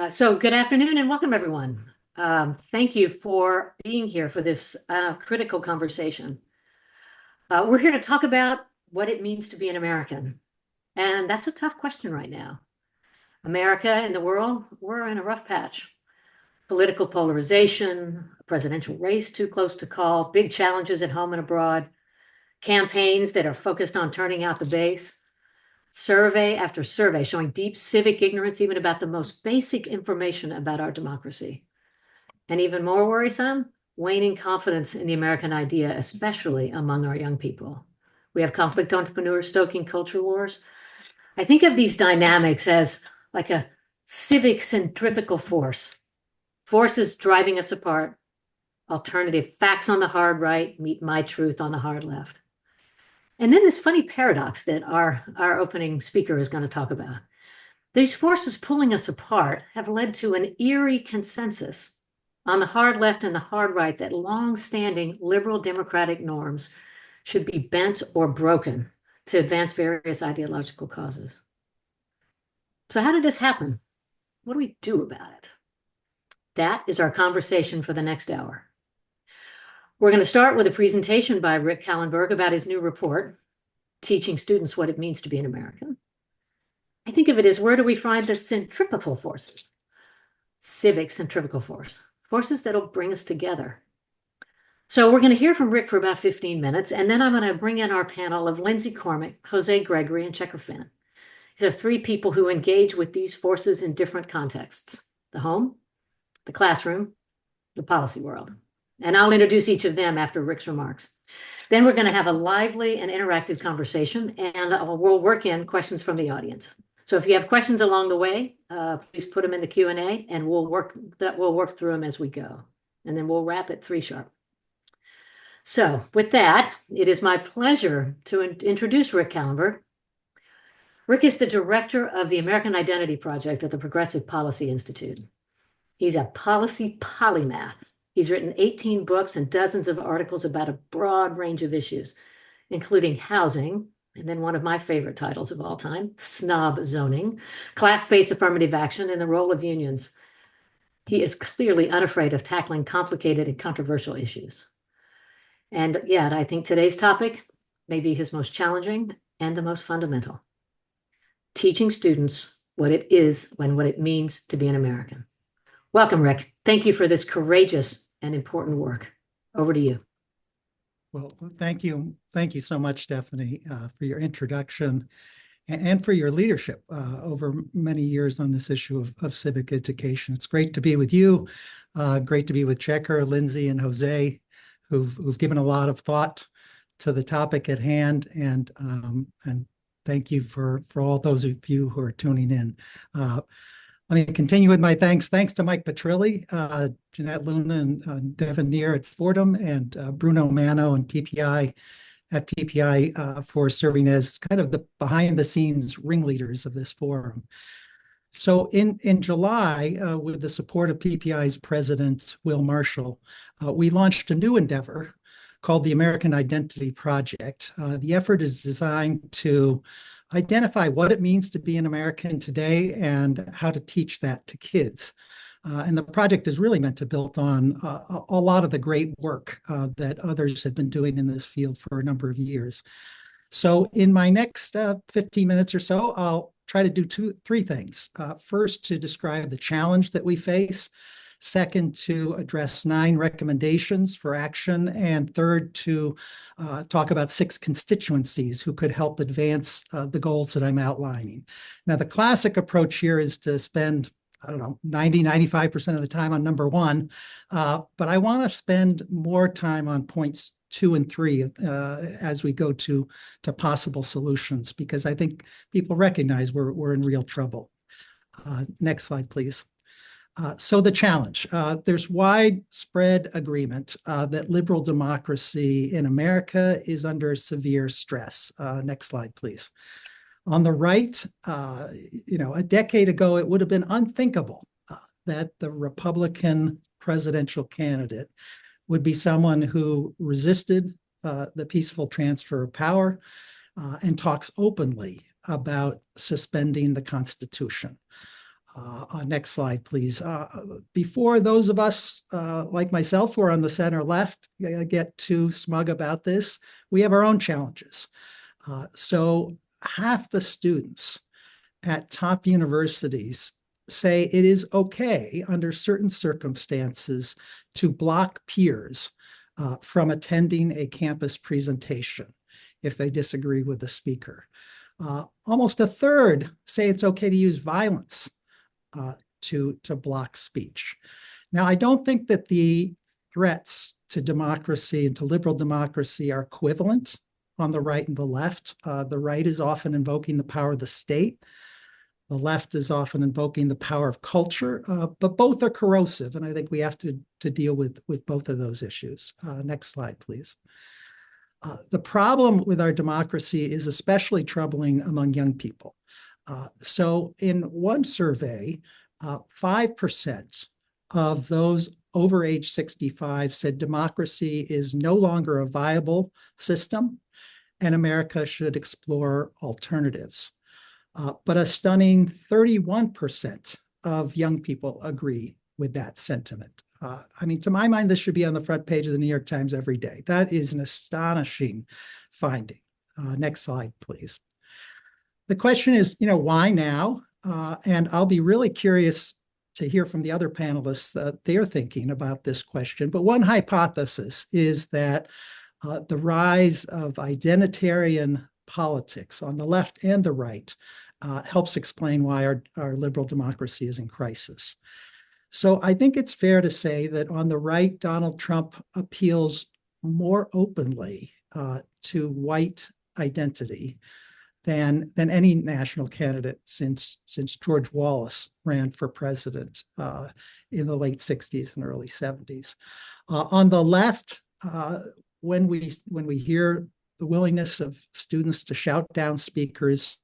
So good afternoon and welcome everyone. Thank you for being here for this critical conversation. We're here to talk about what it means to be an American. And that's a tough question right now. America and the world, we're in a rough patch. Political polarization, a presidential race too close to call, big challenges at home and abroad, campaigns that are focused on turning out the base, survey after survey showing deep civic ignorance even about the most basic information about our democracy. And even more worrisome, waning confidence in the American idea, especially among our young people. We have conflict entrepreneurs stoking culture wars. I think of these dynamics as like a civic centrifugal force, forces driving us apart, alternative facts on the hard right meet my truth on the hard left. And then this funny paradox that our opening speaker is going to talk about. These forces pulling us apart have led to an eerie consensus on the hard left and the hard right that long-standing liberal democratic norms should be bent or broken to advance various ideological causes. So how did this happen? What do we do about it? That is our conversation for the next hour. We're going to start with a presentation by Rick Kahlenberg about his new report, Teaching Students What It Means to Be an American. I think of it as where do we find the centrifugal forces? Civic centrifugal force, forces that'll bring us together. So we're going to hear from Rick for about 15 minutes, and then I'm going to bring in our panel of Lindsay Cormick, Jose Gregory, and Checker Finn. These are three people who engage with these forces in different contexts: the home, the classroom, the policy world. And I'll introduce each of them after Rick's remarks. Then we're going to have a lively and interactive conversation, and we'll work in questions from the audience. So if you have questions along the way, please put them in the Q&A, and we'll work through them as we go. And then we'll wrap at 3 sharp. So with that, it is my pleasure to introduce Rick Kahlenberg. Rick is the director of the American Identity Project at the Progressive Policy Institute. He's a policy polymath. He's written 18 books and dozens of articles about a broad range of issues, including housing, and then one of my favorite titles of all time, snob zoning, class-based affirmative action, and the role of unions. He is clearly unafraid of tackling complicated and controversial issues. And yet, I think today's topic may be his most challenging and the most fundamental: teaching students what it is and what it means to be an American. Welcome, Rick. Thank you for this courageous and important work. Over to you. Well, thank you. Thank you so much, Stephanie, for your introduction and for your leadership over many years on this issue of civic education. It's great to be with you. Great to be with Checker, Lindsay, and Jose, who've given a lot of thought to the topic at hand. And thank you for all those of you who are tuning in. Let me continue with my thanks. Thanks to Mike Petrilli, Jeanette Luna, and Devin Neer at Fordham, and Bruno Mano and PPI at PPI for serving as kind of the behind-the-scenes ringleaders of this forum. So in July, with the support of PPI's president, Will Marshall, we launched a new endeavor called the American Identity Project. The effort is designed to identify what it means to be an American today and how to teach that to kids. And the project is really meant to build on a lot of the great work that others have been doing in this field for a number of years. So in my next 15 minutes or so, I'll try to do three things. First, to describe the challenge that we face. Second, to address 9 recommendations for action. And third, to talk about 6 constituencies who could help advance the goals that I'm outlining. Now, the classic approach here is to spend, 95% of the time on number 1, but I want to spend more time on points 2 and 3 as we go to possible solutions, because I think people recognize we're in real trouble. Next slide, please. So the challenge, there's widespread agreement that liberal democracy in America is under severe stress. Next slide, please. On the right, a decade ago, it would have been unthinkable that the Republican presidential candidate would be someone who resisted the peaceful transfer of power and talks openly about suspending the Constitution. Next slide, please. Before those of us like myself who are on the center left get too smug about this, we have our own challenges. So half the students at top universities say it is okay under certain circumstances to block peers from attending a campus presentation if they disagree with the speaker. Almost a third say it's okay to use violence to block speech. Now, I don't think that the threats to democracy and to liberal democracy are equivalent on the right and the left. The right is often invoking the power of the state. The left is often invoking the power of culture, but both are corrosive, and I think we have to deal with both of those issues. Next slide, please. The problem with our democracy is especially troubling among young people. So in one survey, 5% of those over age 65 said democracy is no longer a viable system and America should explore alternatives. But a stunning 31% of young people agree with that sentiment. I mean, to my mind, this should be on the front page of the New York Times every day. That is an astonishing finding. Next slide, please. The question is, why now? And I'll be really curious to hear from the other panelists that they're thinking about this question. But one hypothesis is that the rise of identitarian politics on the left and the right helps explain why our liberal democracy is in crisis. So I think it's fair to say that on the right, Donald Trump appeals more openly to white identity than any national candidate since George Wallace ran for president in the late 60s and early 70s. On the left, when we hear the willingness of students to shout down speakers,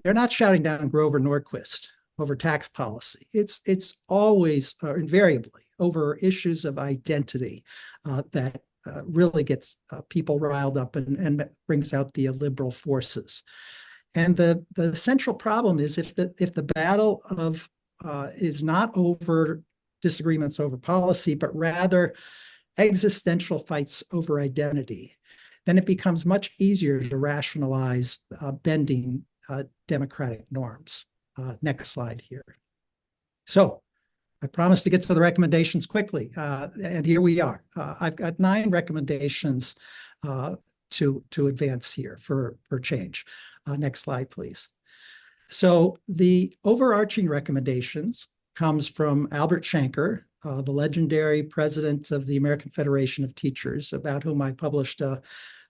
they're not shouting down Grover Norquist over tax policy. It's always invariably over issues of identity that really gets people riled up and brings out the liberal forces. And the central problem is if the battle of is not over disagreements over policy, but rather existential fights over identity, then it becomes much easier to rationalize bending democratic norms. Next slide here. So I promised to get to the recommendations quickly, and here we are. I've got 9 recommendations to advance here for change. Next slide, please. So the overarching recommendations comes from Albert Shanker, the legendary president of the American Federation of Teachers, about whom I published a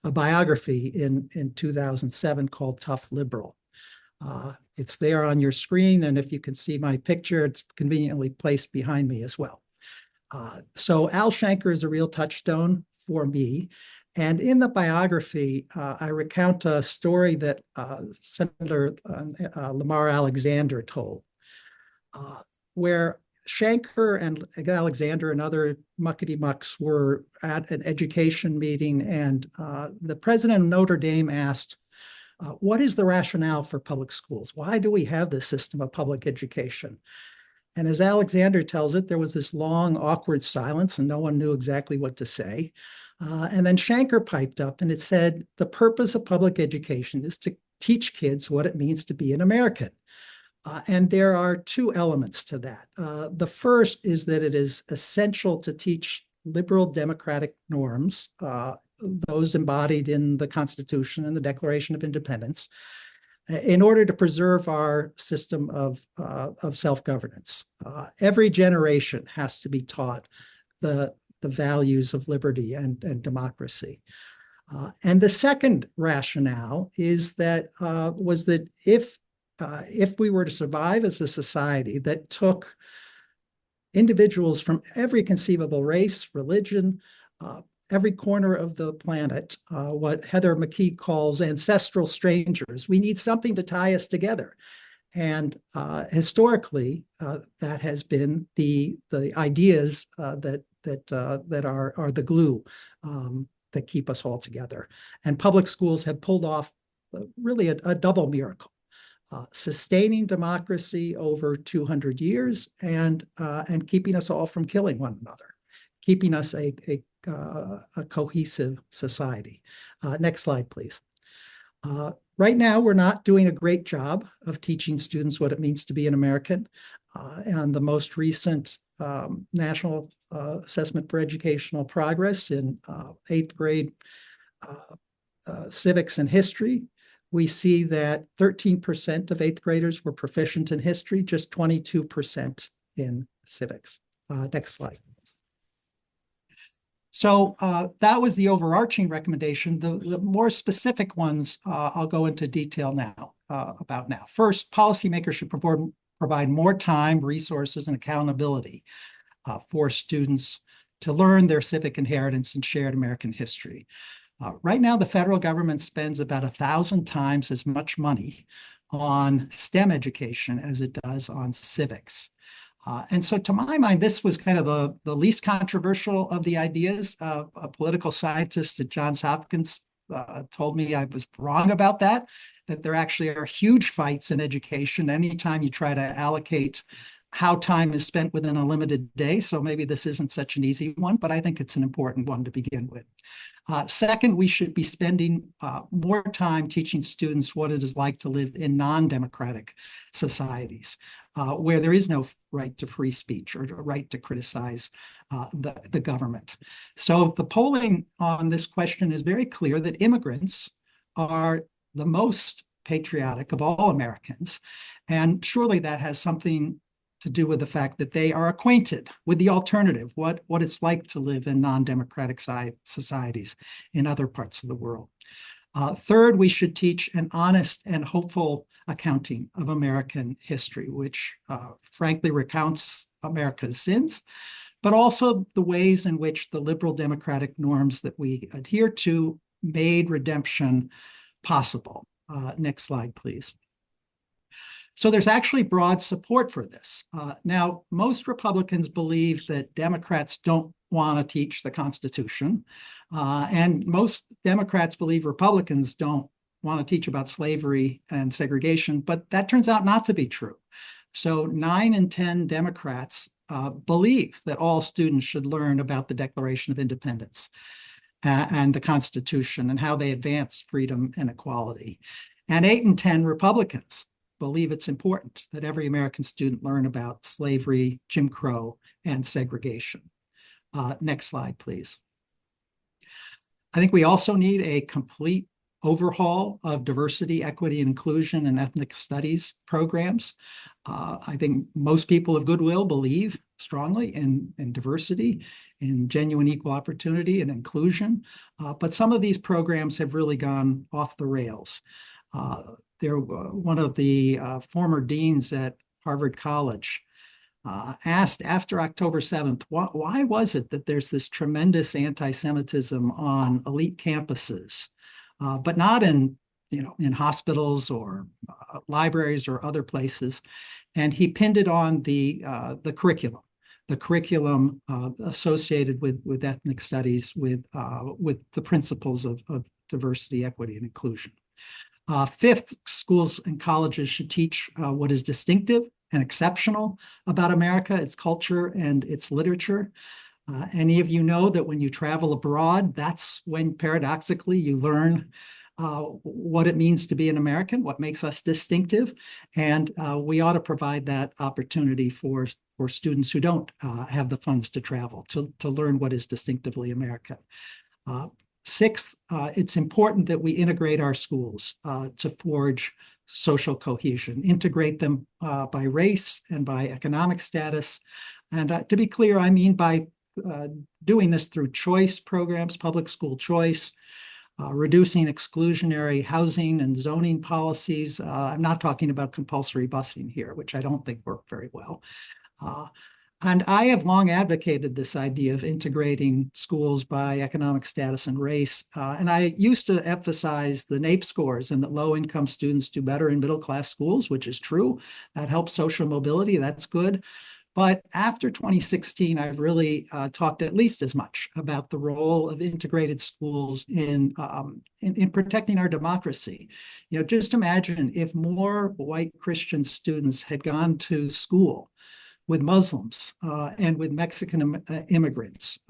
biography in 2007 called Tough Liberal. It's there on your screen, and if you can see my picture, it's conveniently placed behind me as well. So Al Shanker is a real touchstone for me. And in the biography, I recount a story that Senator Lamar Alexander told, where Shanker and Alexander and other muckety-mucks were at an education meeting, and the president of Notre Dame asked, what is the rationale for public schools? Why do we have this system of public education? And as Alexander tells it, there was this long, awkward silence, and no one knew exactly what to say. And then Shanker piped up, and it said, the purpose of public education is to teach kids what it means to be an American. And there are 2 elements to that. The first is that it is essential to teach liberal democratic norms, those embodied in the Constitution and the Declaration of Independence, in order to preserve our system of self-governance. Every generation has to be taught the values of liberty and democracy. And the second rationale is that was that if we were to survive as a society that took individuals from every conceivable race, religion, every corner of the planet, what Heather McKee calls ancestral strangers, we need something to tie us together. And historically, that has been the ideas that are the glue that keep us all together. And public schools have pulled off really a double miracle. sustaining democracy over 200 years and keeping us all from killing one another, keeping us a cohesive society. Next slide, please. Right now, we're not doing a great job of teaching students what it means to be an American. And the most recent National Assessment for Educational Progress in 8th grade civics and history, we see that 13% of 8th graders were proficient in history, just 22% in civics. Next slide. So that was the overarching recommendation. The more specific ones I'll go into detail now about now. First, policymakers should provide more time, resources, and accountability for students to learn their civic inheritance and shared American history. Right now, the federal government spends about 1,000 times as much money on STEM education as it does on civics. And so to my mind, this was kind of the least controversial of the ideas. A political scientist at Johns Hopkins told me I was wrong about that there actually are huge fights in education anytime you try to allocate how time is spent within a limited day. So maybe this isn't such an easy one, but I think it's an important one to begin with. Second, we should be spending more time teaching students what it is like to live in non-democratic societies, where there is no right to free speech or a right to criticize the government. So the polling on this question is very clear that immigrants are the most patriotic of all Americans. And surely that has something to do with the fact that they are acquainted with the alternative, what it's like to live in non-democratic societies in other parts of the world. Third, we should teach an honest and hopeful accounting of American history, which frankly recounts America's sins, but also the ways in which the liberal democratic norms that we adhere to made redemption possible. Next slide, please. So there's actually broad support for this. Now, most Republicans believe that Democrats don't want to teach the Constitution, and most Democrats believe Republicans don't want to teach about slavery and segregation, but that turns out not to be true. So 9 in 10 Democrats believe that all students should learn about the Declaration of Independence and the Constitution and how they advance freedom and equality. And 8 in 10 Republicans believe it's important that every American student learn about slavery, Jim Crow, and segregation. Next slide, please. I think we also need a complete overhaul of diversity, equity, and inclusion and ethnic studies programs. I think most people of goodwill believe strongly in diversity, in genuine equal opportunity and inclusion, but some of these programs have really gone off the rails. One of the former deans at Harvard College asked after October 7th, why was it that there's this tremendous anti-Semitism on elite campuses, but not in hospitals or libraries or other places? And he pinned it on the curriculum associated with ethnic studies, with the principles of diversity, equity, and inclusion. Fifth, schools and colleges should teach what is distinctive and exceptional about America, its culture, and its literature. Any of you know that when you travel abroad, that's when paradoxically you learn what it means to be an American, what makes us distinctive, and we ought to provide that opportunity for students who don't have the funds to travel to learn what is distinctively American. Sixth, it's important that we integrate our schools to forge social cohesion, integrate them by race and by economic status. And to be clear, I mean by doing this through choice programs, public school choice, reducing exclusionary housing and zoning policies. I'm not talking about compulsory busing here, which I don't think work very well. And I have long advocated this idea of integrating schools by economic status and race. And I used to emphasize the NAEP scores and that low-income students do better in middle-class schools, which is true. That helps social mobility. That's good. But after 2016, I've really talked at least as much about the role of integrated schools in protecting our democracy. You know, just imagine if more white Christian students had gone to school with Muslims and with Mexican immigrants.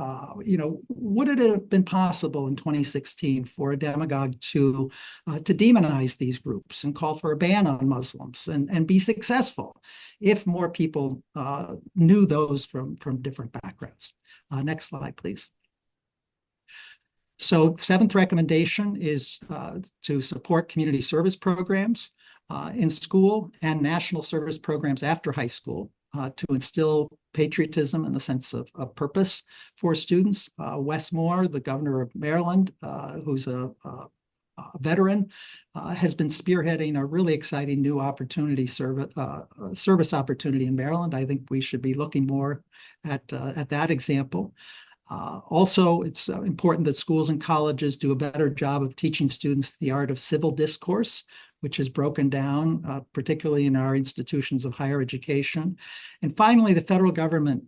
You know, would it have been possible in 2016 for a demagogue to demonize these groups and call for a ban on Muslims and be successful if more people knew those from different backgrounds? Next slide, please. So seventh recommendation is to support community service programs in school and national service programs after high school to instill patriotism and a sense of purpose for students. Wes Moore, the governor of Maryland, who's a veteran, has been spearheading a really exciting new service opportunity in Maryland. I think we should be looking more at that example. Also, it's important that schools and colleges do a better job of teaching students the art of civil discourse, which is broken down, particularly in our institutions of higher education. And finally, the federal government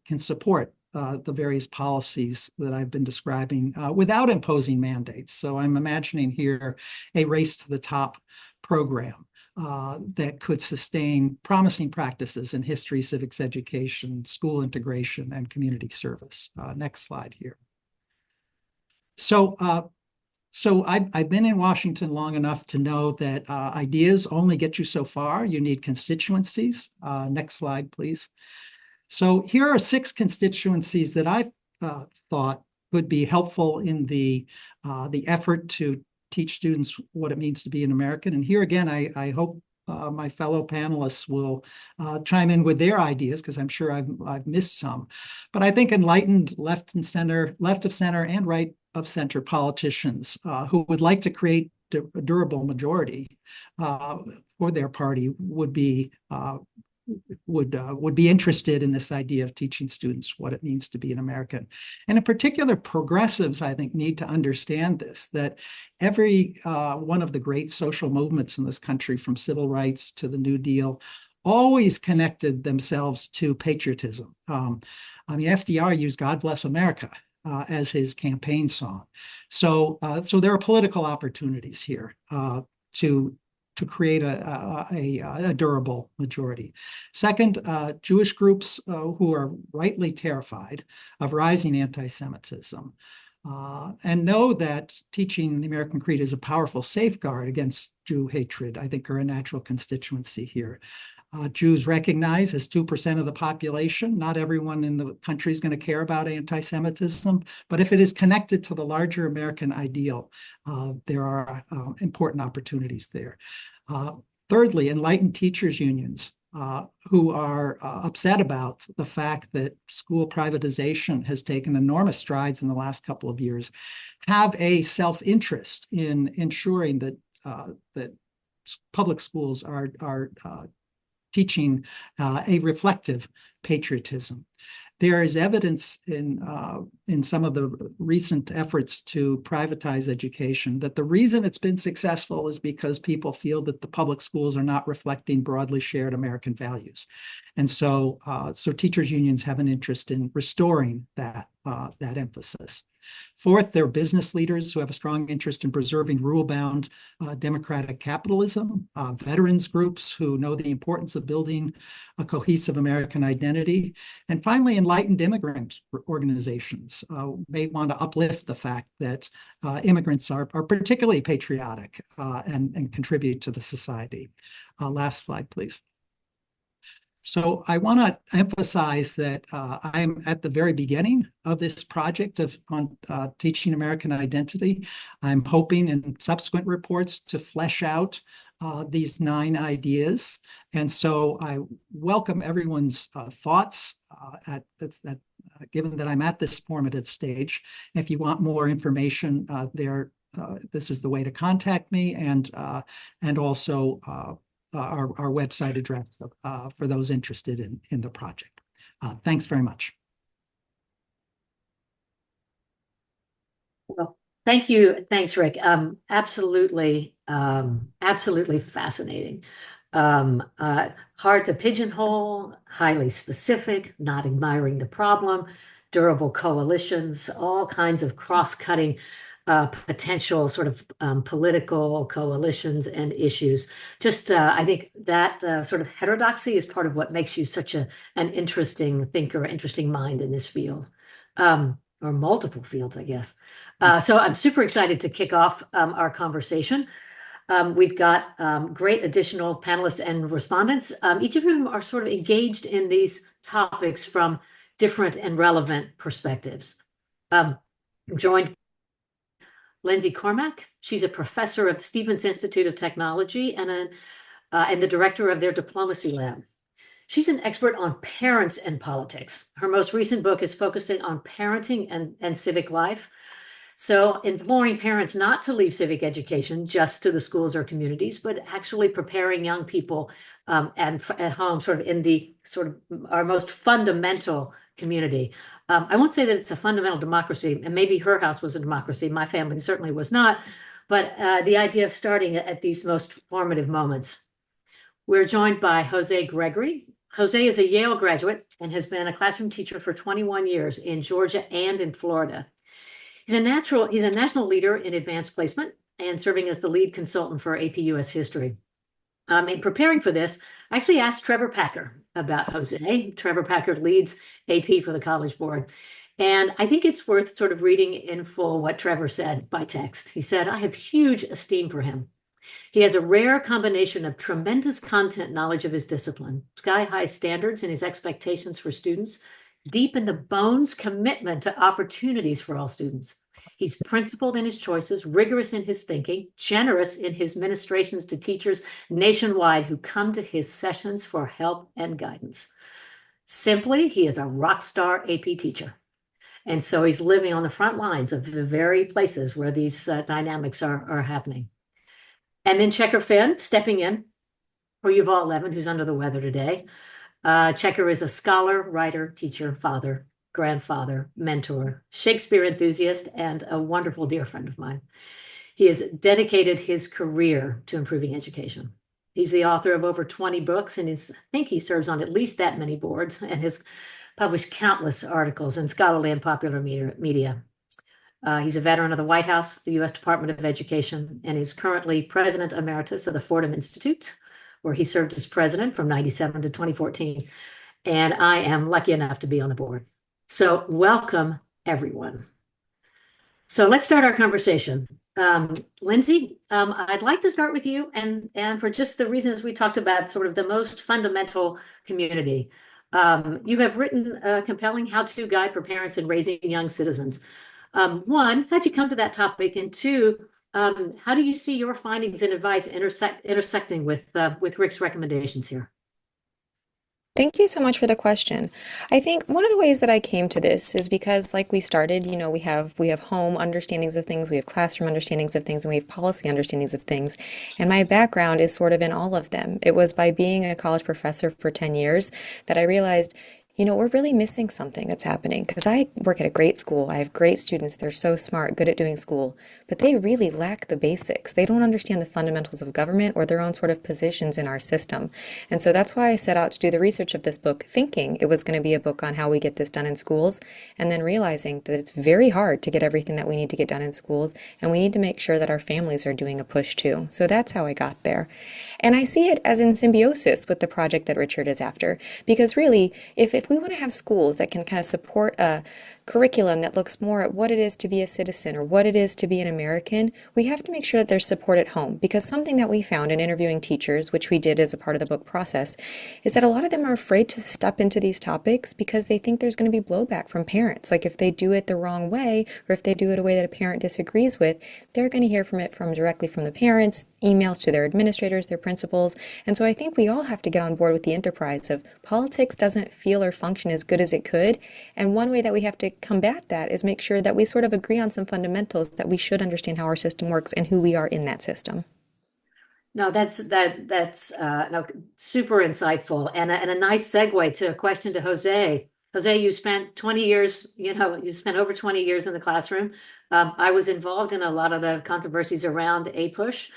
can support the various policies that I've been describing without imposing mandates. So I'm imagining here a race to the top program that could sustain promising practices in history, civics education, school integration, and community service. Next slide here. So I've been in Washington long enough to know that ideas only get you so far. You need constituencies. Next slide, please. So here are 6 constituencies that I've thought would be helpful in the effort to teach students what it means to be an American. And here again, I hope my fellow panelists will chime in with their ideas, because I'm sure I've missed some. But I think enlightened left of center and right of center politicians who would like to create a durable majority for their party would be interested in this idea of teaching students what it means to be an American. And in particular, progressives, I think, need to understand this, that every one of the great social movements in this country, from civil rights to the New Deal, always connected themselves to patriotism. I mean, FDR used "God Bless America" as his campaign song. So there are political opportunities here to create a durable majority. Second, Jewish groups who are rightly terrified of rising anti-Semitism and know that teaching the American Creed is a powerful safeguard against Jew hatred, I think, are a natural constituency here. Jews recognize, as 2% of the population, not everyone in the country is going to care about anti-Semitism, but if it is connected to the larger American ideal, there are important opportunities there. Thirdly, enlightened teachers unions who are upset about the fact that school privatization has taken enormous strides in the last couple of years, have a self-interest in ensuring that public schools are teaching a reflective patriotism. There is evidence in some of the recent efforts to privatize education that the reason it's been successful is because people feel that the public schools are not reflecting broadly shared American values. And so teachers unions have an interest in restoring that emphasis. Fourth, there are business leaders who have a strong interest in preserving rule-bound democratic capitalism, veterans groups who know the importance of building a cohesive American identity, and finally, enlightened immigrant organizations may want to uplift the fact that immigrants are particularly patriotic and contribute to the society. Last slide, please. So I want to emphasize that I'm at the very beginning of this project on teaching American identity. I'm hoping in subsequent reports to flesh out these 9 ideas. And so I welcome everyone's thoughts given that I'm at this formative stage. If you want more information, this is the way to contact me, and also our website address for those interested in the project. Thanks very much. Well, thank you. Thanks, Rick. Absolutely Absolutely fascinating. Hard to pigeonhole, highly specific, not admiring the problem, durable coalitions, all kinds of cross-cutting potential sort of political coalitions and issues. Just, I think that sort of heterodoxy is part of what makes you such an interesting thinker, interesting mind in this field, or multiple fields, I guess. So I'm super excited to kick off our conversation. We've got great additional panelists and respondents, each of whom are sort of engaged in these topics from different and relevant perspectives. I'm joined Lindsay Cormack. She's a professor at the Stevens Institute of Technology and the director of their diplomacy lab. She's an expert on parents and politics. Her most recent book is focusing on parenting and civic life. So imploring parents not to leave civic education just to the schools or communities, but actually preparing young people and at home, sort of in the sort of our most fundamental community. I won't say that it's a fundamental democracy, and maybe her house was a democracy. My family certainly was not, but the idea of starting at these most formative moments. We're joined by Jose Gregory. Jose is a Yale graduate and has been a classroom teacher for 21 years in Georgia and in Florida. He's a national leader in advanced placement and serving as the lead consultant for AP US History. In preparing for this, I actually asked Trevor Packer about Jose. Trevor Packer leads AP for the College Board. And I think it's worth sort of reading in full what Trevor said by text. He said, "I have huge esteem for him. He has a rare combination of tremendous content knowledge of his discipline, sky-high standards in his expectations for students, deep in the bones commitment to opportunities for all students. He's principled in his choices, rigorous in his thinking, generous in his ministrations to teachers nationwide who come to his sessions for help and guidance. Simply, he is a rock star AP teacher. And so he's living on the front lines of the very places where these dynamics are happening." And then Checker Finn stepping in for Yuval Levin, who's under the weather today. Checker is a scholar, writer, teacher, father, grandfather, mentor, Shakespeare enthusiast, and a wonderful dear friend of mine. He has dedicated his career to improving education. He's the author of over 20 books, and I think he serves on at least that many boards and has published countless articles in scholarly and popular media. He's a veteran of the White House, the U.S. Department of Education, and is currently president emeritus of the Fordham Institute, where he served as president from 97 to 2014. And I am lucky enough to be on the board. So welcome, everyone. So let's start our conversation. Lindsay, I'd like to start with you, and for just the reasons we talked about, sort of the most fundamental community. You have written a compelling how-to guide for parents in raising young citizens. One, how'd you come to that topic? And two, how do you see your findings and advice intersecting with Rick's recommendations here? Thank you so much for the question. I think one of the ways that I came to this is because, like we started, we have home understandings of things, we have classroom understandings of things, and we have policy understandings of things. And my background is sort of in all of them. It was by being a college professor for 10 years that I realized, we're really missing something that's happening, because I work at a great school. I have great students. They're so smart, good at doing school, but they really lack the basics. They don't understand the fundamentals of government or their own sort of positions in our system. And so that's why I set out to do the research of this book, thinking it was going to be a book on how we get this done in schools, and then realizing that it's very hard to get everything that we need to get done in schools, and we need to make sure that our families are doing a push too. So that's how I got there. And I see it as in symbiosis with the project that Richard is after, because really, if we want to have schools that can kind of support a curriculum that looks more at what it is to be a citizen or what it is to be an American, we have to make sure that there's support at home. Because something that we found in interviewing teachers, which we did as a part of the book process, is that a lot of them are afraid to step into these topics because they think there's going to be blowback from parents. Like if they do it the wrong way, or if they do it a way that a parent disagrees with, they're going to hear from it directly from the parents, emails to their administrators, their principals. And so I think we all have to get on board with the enterprise of politics doesn't feel or function as good as it could. And one way that we have to combat that is make sure that we sort of agree on some fundamentals that we should understand how our system works and who we are in that system. No, that's no, super insightful and a nice segue to a question to Jose. Jose, you spent 20 years, you spent over 20 years in the classroom. I was involved in a lot of the controversies around APUSH.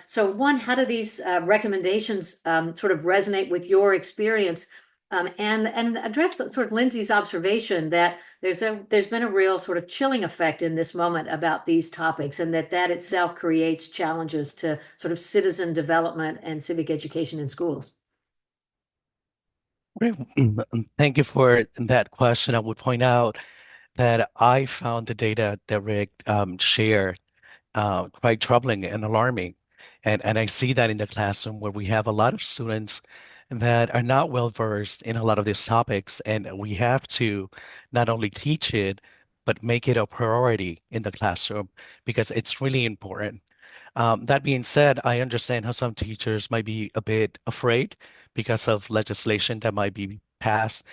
So one, how do these recommendations sort of resonate with your experience? And address sort of Lindsay's observation that there's been a real sort of chilling effect in this moment about these topics, and that itself creates challenges to sort of citizen development and civic education in schools. Great. Thank you for that question. I would point out that I found the data that Rick shared quite troubling and alarming. And I see that in the classroom where we have a lot of students that are not well versed in a lot of these topics. And we have to not only teach it, but make it a priority in the classroom because it's really important. That being said, I understand how some teachers might be a bit afraid because of legislation that might be passed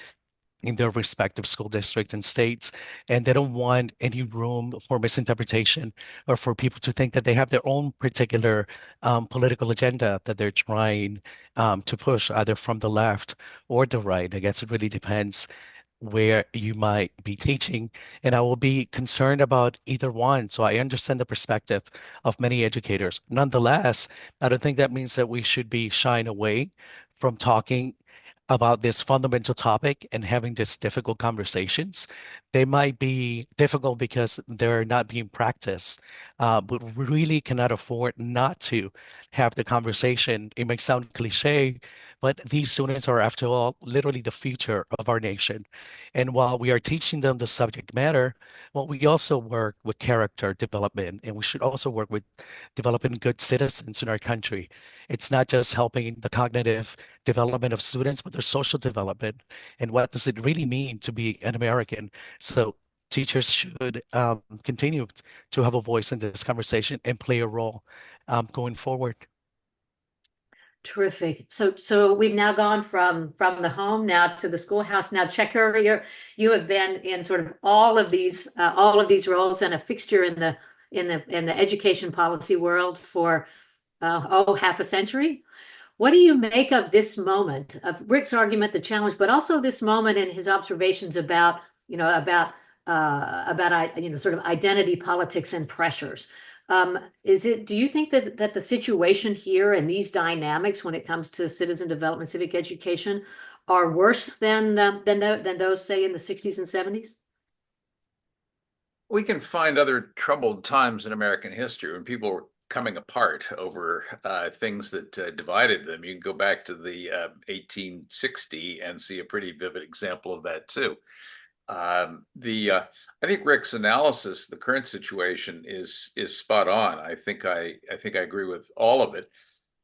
in their respective school districts and states, and they don't want any room for misinterpretation or for people to think that they have their own particular political agenda that they're trying to push, either from the left or the right. I guess it really depends where you might be teaching, and I will be concerned about either one. So I understand the perspective of many educators. Nonetheless, I don't think that means that we should be shying away from talking about this fundamental topic and having these difficult conversations. They might be difficult because they're not being practiced, but we really cannot afford not to have the conversation. It may sound cliche, but these students are, after all, literally the future of our nation. And while we are teaching them the subject matter, well, we also work with character development, and we should also work with developing good citizens in our country. It's not just helping the cognitive development of students, but their social development. And what does it really mean to be an American? So teachers should continue to have a voice in this conversation and play a role going forward. Terrific. So we've now gone from the home now to the schoolhouse. Now, Checker, you have been in sort of all of these roles and a fixture in the education policy world for half a century. What do you make of this moment of Rick's argument, the challenge, but also this moment and his observations about sort of identity politics and pressures? Do you think that the situation here and these dynamics when it comes to citizen development, civic education, are worse than those, say, in the 60s and 70s? We can find other troubled times in American history when people were coming apart over things that divided them. You can go back to the 1860 and see a pretty vivid example of that too. I think Rick's analysis, the current situation, is spot on. I think I agree with all of it.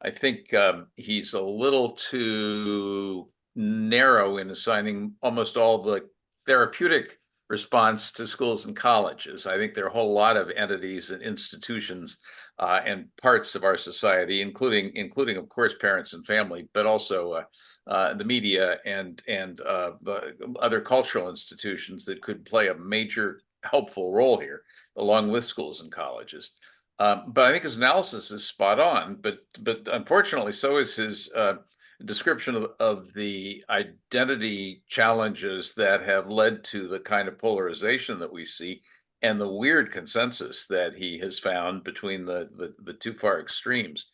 I think he's a little too narrow in assigning almost all the therapeutic response to schools and colleges. I think there are a whole lot of entities and institutions and parts of our society, including of course parents and family, but also the media and the other cultural institutions that could play a major helpful role here, along with schools and colleges. But I think his analysis is spot on. But unfortunately, so is his description of the identity challenges that have led to the kind of polarization that we see and the weird consensus that he has found between the two far extremes.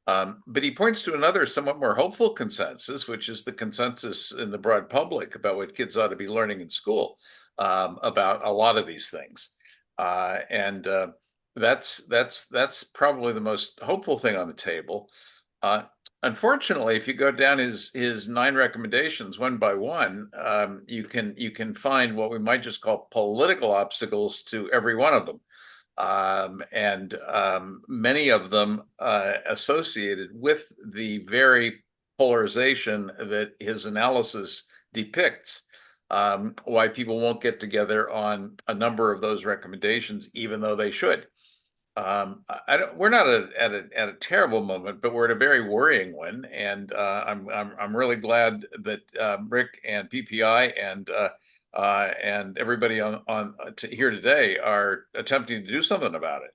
But he points to another somewhat more hopeful consensus, which is the consensus in the broad public about what kids ought to be learning in school about a lot of these things. And that's probably the most hopeful thing on the table. Unfortunately, if you go down his 9 recommendations one by one, you can find what we might just call political obstacles to every one of them. And many of them associated with the very polarization that his analysis depicts. Why people won't get together on a number of those recommendations, even though they should. We're not at a terrible moment, but we're at a very worrying one, and I'm really glad that Rick and PPI and everybody here today are attempting to do something about it.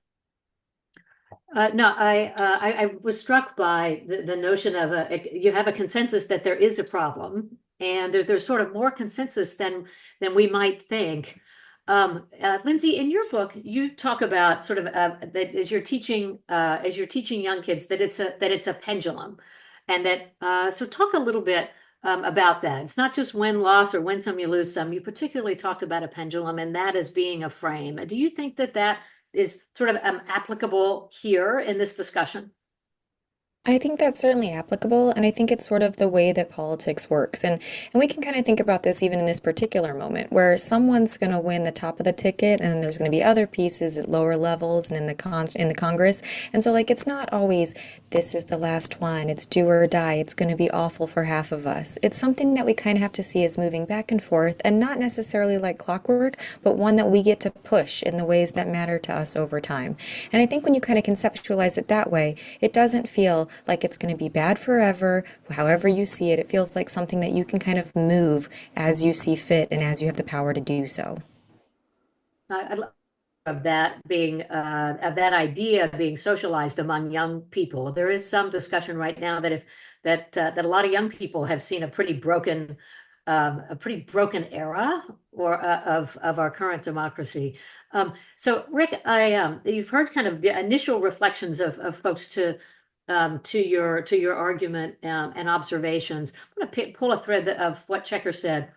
No, I was struck by the notion of you have a consensus that there is a problem, and there's sort of more consensus than we might think. Lindsay, in your book, you talk about sort of that as you're teaching young kids that it's a pendulum, and that so talk a little bit about that. It's not just win loss or win some you lose some. You particularly talked about a pendulum and that as being a frame. Do you think that that is sort of applicable here in this discussion? I think that's certainly applicable, and I think it's sort of the way that politics works. And we can kind of think about this even in this particular moment, where someone's going to win the top of the ticket, and there's going to be other pieces at lower levels and in the Congress. And so, like, it's not always this is the last one. It's do or die. It's going to be awful for half of us. It's something that we kind of have to see as moving back and forth, and not necessarily like clockwork, but one that we get to push in the ways that matter to us over time. And I think when you kind of conceptualize it that way, it doesn't feel like it's going to be bad forever. However you see it, it feels like something that you can kind of move as you see fit and as you have the power to do so. I love of that being of that idea being socialized among young people. There is some discussion right now that if that a lot of young people have seen a pretty broken era or of our current democracy. So Rick, you've heard kind of the initial reflections of folks to your argument and observations. I'm going to pull a thread of what Checker said.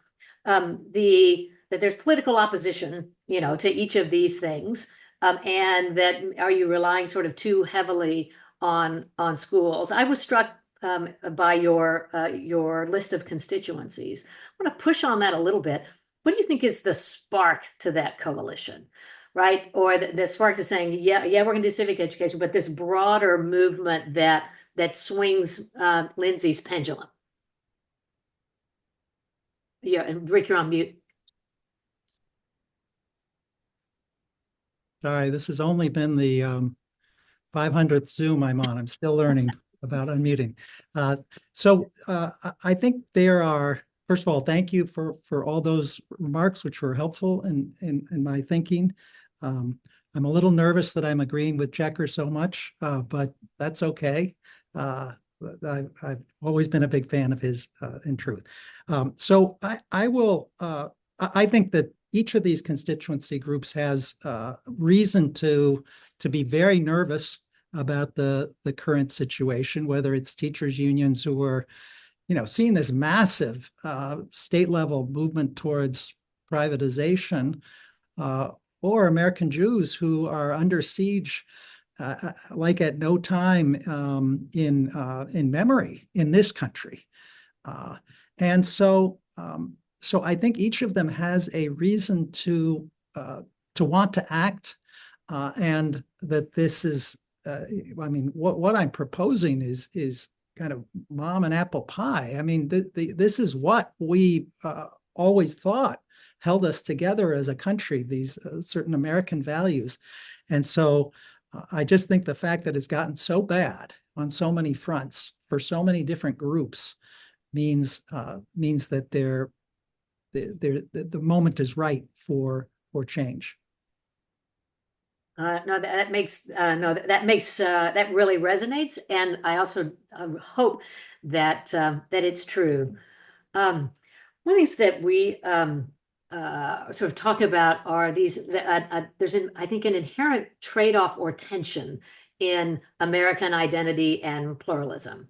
That there's political opposition, to each of these things, and that are you relying sort of too heavily on schools? I was struck by your list of constituencies. I want to push on that a little bit. What do you think is the spark to that coalition? Right? Or the spark to saying, yeah, we're going to do civic education, but this broader movement that swings Lindsay's pendulum. Yeah, and Rick, you're on mute. Sorry, this has only been the 500th Zoom I'm on. I'm still learning about unmuting. I think there are, first of all, thank you for all those remarks, which were helpful in my thinking. I'm a little nervous that I'm agreeing with Checker so much, but that's okay. I've always been a big fan of his, in truth. I think that each of these constituency groups has reason to be very nervous about the current situation, whether it's teachers' unions who are, seeing this massive state level movement towards privatization, or American Jews who are under siege like at no time in memory in this country. So I think each of them has a reason to want to act, and that this is, what I'm proposing is kind of mom and apple pie. I mean, this is what we always thought held us together as a country, these certain American values. And so I just think the fact that it's gotten so bad on so many fronts for so many different groups means that the moment is right for change. No, that really resonates, and I also hope that it's true. One of the things that we sort of talk about are these. I think, an inherent trade-off or tension in American identity and pluralism,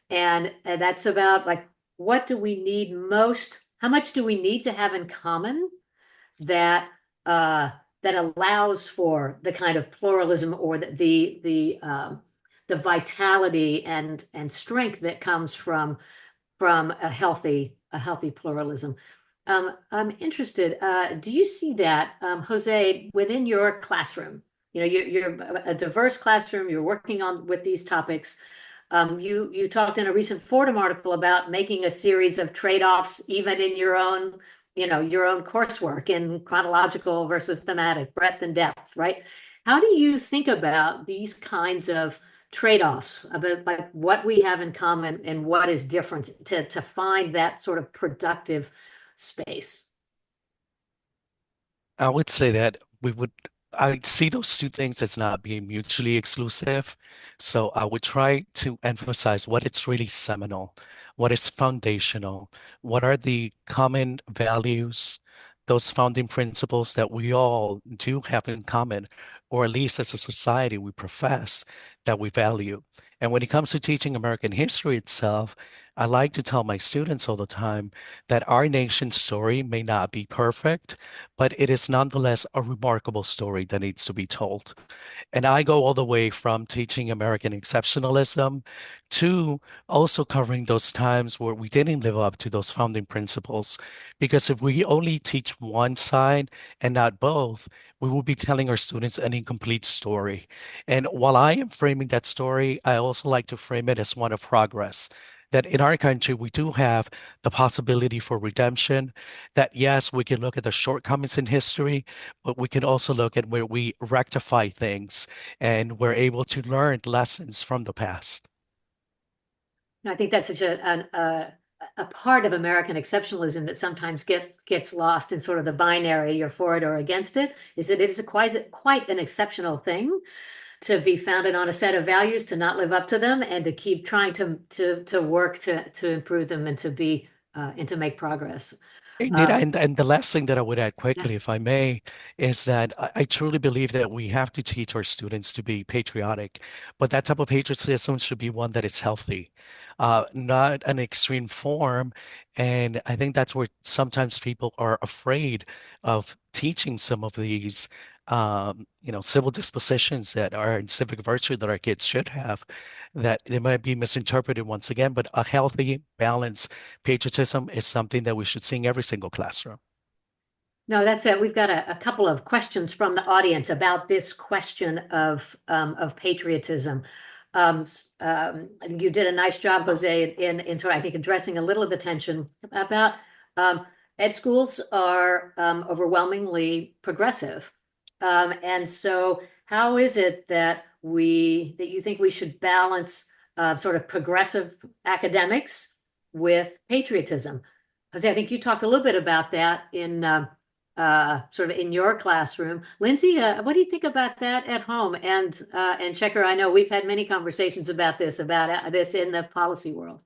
and that's about like what do we need most? How much do we need to have in common that allows for the kind of pluralism or the vitality and strength that comes from a healthy pluralism. I'm interested. Do you see that, Jose, within your classroom? You're a diverse classroom. You're working on with these topics. You talked in a recent Fordham article about making a series of trade-offs, even in your own coursework in chronological versus thematic, breadth and depth, right? How do you think about these kinds of trade-offs, about like what we have in common and what is different to find that sort of productive space? I would say that I see those two things as not being mutually exclusive. So I would try to emphasize what it's really seminal, what is foundational, what are the common values those founding principles that we all do have in common, or at least as a society we profess that we value. And when it comes to teaching American history itself, I like to tell my students all the time that our nation's story may not be perfect, but it is nonetheless a remarkable story that needs to be told. And I go all the way from teaching American exceptionalism to also covering those times where we didn't live up to those founding principles. Because if we only teach one side and not both, we will be telling our students an incomplete story. And while I am framing that story, I also like to frame it as one of progress. That in our country, we do have the possibility for redemption. That yes, we can look at the shortcomings in history, but we can also look at where we rectify things and we're able to learn lessons from the past. I think that's such a part of American exceptionalism that sometimes gets lost in sort of the binary, you're for it or against it, is that it is quite an exceptional thing to be founded on a set of values, to not live up to them, and to keep trying to work to improve them and to be and to make progress. Indeed, and the last thing that I would add Yeah. quickly, if I may, is that I truly believe that we have to teach our students to be patriotic, but that type of patriotism should be one that is healthy, not an extreme form. And I think that's where sometimes people are afraid of teaching some of these, civil dispositions that are in civic virtue that our kids should have, that they might be misinterpreted once again, but a healthy, balanced patriotism is something that we should see in every single classroom. No, that's it. We've got a couple of questions from the audience about this question of patriotism. You did a nice job, Jose, in sort of, I think, addressing a little of the tension about ed schools are overwhelmingly progressive. And so how is it that you think we should balance sort of progressive academics with patriotism? Jose, I think you talked a little bit about that in sort of in your classroom. Lindsay, what do you think about that at home? And Checker, I know we've had many conversations about this in the policy world.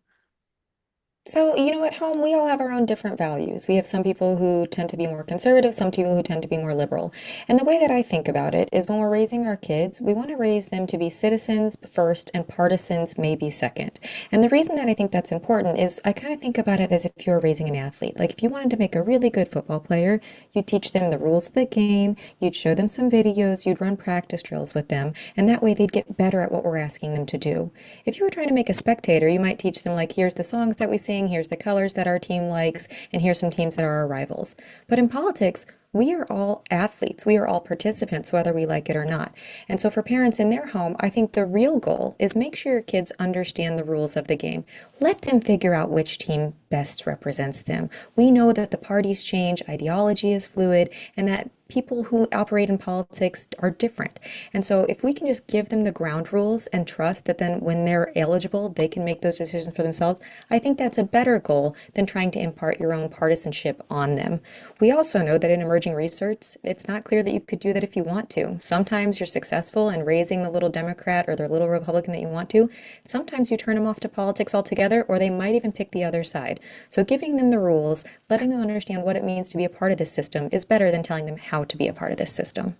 So, at home, we all have our own different values. We have some people who tend to be more conservative, some people who tend to be more liberal. And the way that I think about it is when we're raising our kids, we want to raise them to be citizens first and partisans maybe second. And the reason that I think that's important is I kind of think about it as if you're raising an athlete. Like if you wanted to make a really good football player, you'd teach them the rules of the game, you'd show them some videos, you'd run practice drills with them, and that way they'd get better at what we're asking them to do. If you were trying to make a spectator, you might teach them like, here's the songs that we sing, here's the colors that our team likes, and here's some teams that are our rivals. But in politics, we are all athletes. We are all participants, whether we like it or not. And so for parents in their home, I think the real goal is make sure your kids understand the rules of the game. Let them figure out which team best represents them. We know that the parties change, ideology is fluid, and that people who operate in politics are different. And so if we can just give them the ground rules and trust that then when they're eligible, they can make those decisions for themselves, I think that's a better goal than trying to impart your own partisanship on them. We also know that in emerging research, it's not clear that you could do that if you want to. Sometimes you're successful in raising the little Democrat or the little Republican that you want to. Sometimes you turn them off to politics altogether, or they might even pick the other side. So giving them the rules, letting them understand what it means to be a part of this system is better than telling them how to be a part of this system.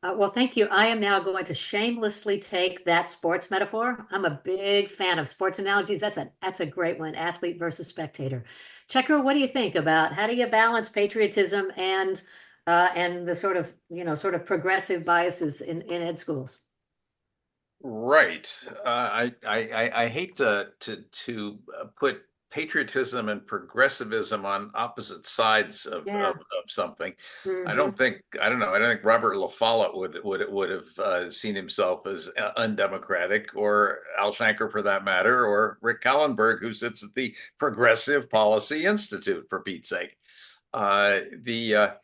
Well, thank you. I am now going to shamelessly take that sports metaphor. I'm a big fan of sports analogies. That's a great one. Athlete versus spectator. Checker, what do you think about how do you balance patriotism and the sort of progressive biases in ed schools? Right. I hate to put patriotism and progressivism on opposite sides Yeah. of something. I Mhm. don't think I don't know. I don't think Robert La Follette would have seen himself as undemocratic, or Al Shanker for that matter, or Rick Kahlenberg, who sits at the Progressive Policy Institute, for Pete's sake. The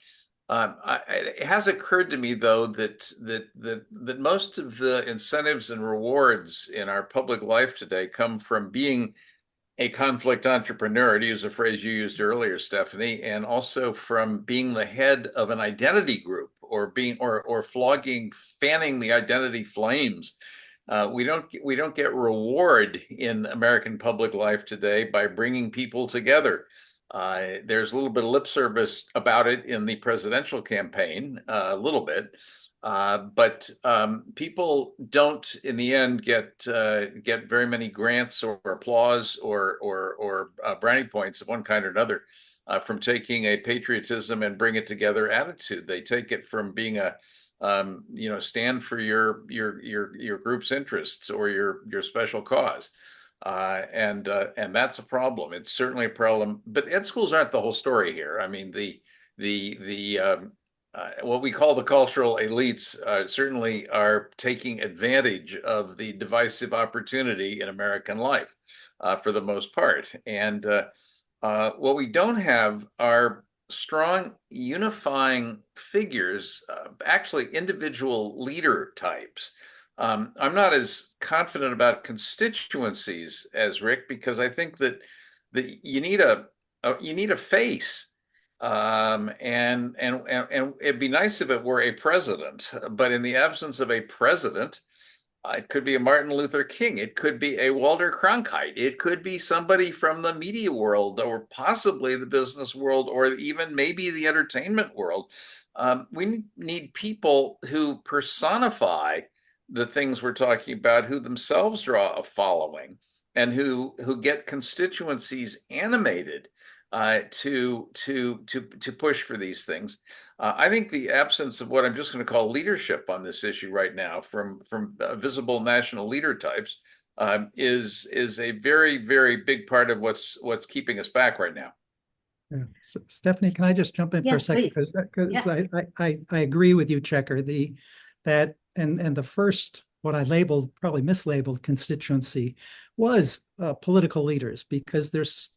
It has occurred to me, though, that most of the incentives and rewards in our public life today come from being a conflict entrepreneur, to use a phrase you used earlier, Stephanie, and also from being the head of an identity group, or fanning the identity flames. We don't get reward in American public life today by bringing people together. There's a little bit of lip service about it in the presidential campaign, a little bit. But people don't, in the end, get very many grants or applause or brownie points of one kind or another from taking a patriotism and bring it together attitude. They take it from being a stand for your group's interests or your special cause. And that's a problem. It's certainly a problem. But ed schools aren't the whole story here. I mean, the what we call the cultural elites certainly are taking advantage of the divisive opportunity in American life for the most part. And what we don't have are strong unifying figures, actually individual leader types. I'm not as confident about constituencies as Rick, because I think that you need a face. And it'd be nice if it were a president, but in the absence of a president, it could be a Martin Luther King. It could be a Walter Cronkite. It could be somebody from the media world or possibly the business world or even maybe the entertainment world. We need people who personify the things we're talking about, who themselves draw a following and who get constituencies animated to push for these things. I think the absence of what I'm just going to call leadership on this issue right now from visible national leader types is a very, very big part of what's keeping us back right now. Yeah. So, Stephanie, can I just jump in for a second? Please. Because I agree with you, Checker. That the first, what I labeled, probably mislabeled constituency was political leaders, because there's